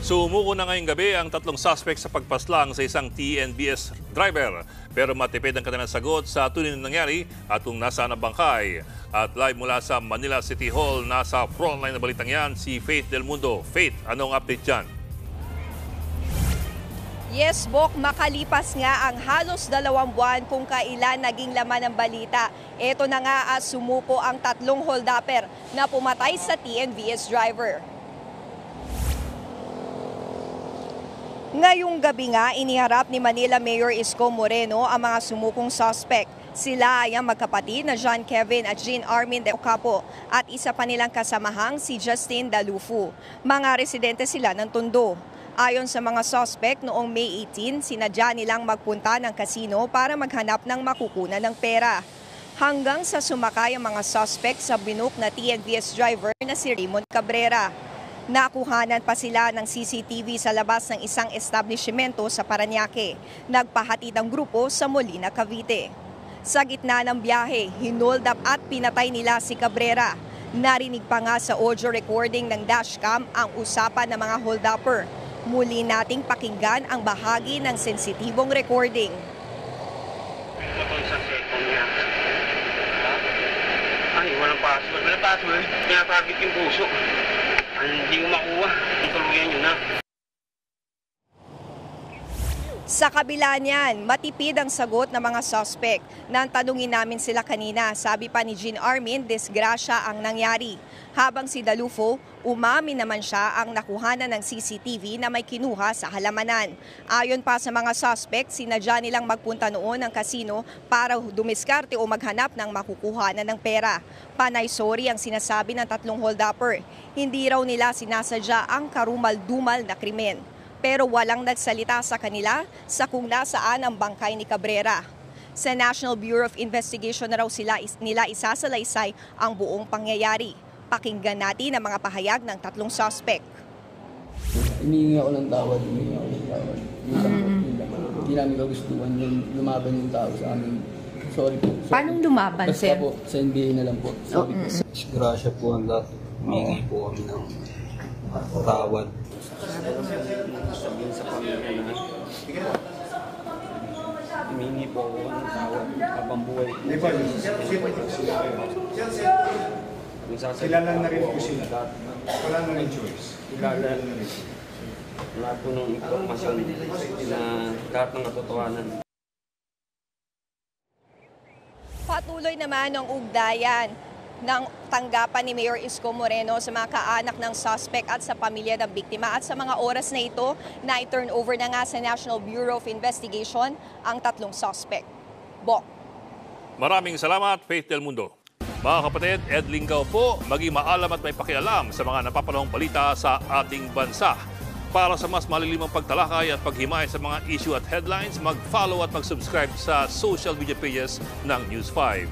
Sumuko na ngayong gabi ang tatlong suspect sa pagpaslang sa isang TNVS driver. Pero matipid ang kanilang sagot sa tunay na nangyari at kung nasaan ang bangkay. At live mula sa Manila City Hall, nasa frontline na balitang yan, si Faith Del Mundo. Faith, anong update dyan? Yes, Bok, makalipas nga ang halos 2 buwan kung kailan naging laman ng balita. Ito na nga sumuko ang tatlong holdupper na pumatay sa TNVS driver. Ngayong gabi nga, iniharap ni Manila Mayor Isko Moreno ang mga sumukong suspect. Sila ay ang magkapatid na John Kevin at Jean Armin de Ocampo at isa pa nilang kasamahang si Justin Dalufu. Mga residente sila ng Tondo. Ayon sa mga suspect, noong May 18, sinadya nilang magpunta ng kasino para maghanap ng makukunan ng pera. Hanggang sa sumakay ang mga suspect sa binook na TNVS driver na si Raymond Cabrera. Nakuhanan pa sila ng CCTV sa labas ng isang establishmento sa Parañaque. Nagpahatid ang grupo sa Molina, Cavite. Sa gitna ng biyahe, hinold up at pinatay nila si Cabrera. Narinig pa nga sa audio recording ng dashcam ang usapan ng mga hold-upper. Muli nating pakinggan ang bahagi ng sensitibong recording. Ay, walang password. Walang password. Kinatarget yung puso. Hindi ko makuha. Tuluyan nyo na. Sa kabila niyan, matipid ang sagot ng mga suspect. Nang tanungin namin sila kanina, sabi pa ni Jean Armin, disgrasya ang nangyari. Habang si Dalufu, umamin naman siya ang nakuhanan ng CCTV na may kinuha sa halamanan. Ayon pa sa mga suspect, sinadya nilang magpunta noon ng kasino para dumiskarte o maghanap ng makukuhanan ng pera. Panay sorry ang sinasabi ng tatlong hold-upper. Hindi raw nila sinasadya ang karumal-dumal na krimen. Pero walang nagsalita sa kanila sa kung nasaan ang bangkay ni Cabrera. Sa National Bureau of Investigation na raw nila isasalaysay ang buong pangyayari. Pakinggan natin ang mga pahayag ng tatlong suspect. Humingi ako ng tawad. Hindi namin kagustuhan yung lumaban yung tao sa amin. Sorry po. Paano lumaban, sir? Basta po, sa NBA na lang po. Sorry po. Disgrasya po ang lahat. Humingi po kami ng tawad. Sabihin sa pamilya na humingi po ako ng tawad habang buhay. Sila lang na rin po sila. Wala na rin choice. Lahat po ng impormasyon na lahat ng katotohanan. Patuloy naman ang ugdayan ng tanggapan ni Mayor Isko Moreno sa mga kaanak ng suspect at sa pamilya ng biktima. At sa mga oras na ito, na-turn over na nga sa National Bureau of Investigation ang tatlong suspect. Bok. Maraming salamat, Faith Del Mundo. Mga kapatid, Ed Lingaw po, maging maalam at may pakialam sa mga napapanahong balita sa ating bansa. Para sa mas malilimang pagtalakay at paghimay sa mga issue at headlines, mag-follow at mag-subscribe sa social media pages ng News 5.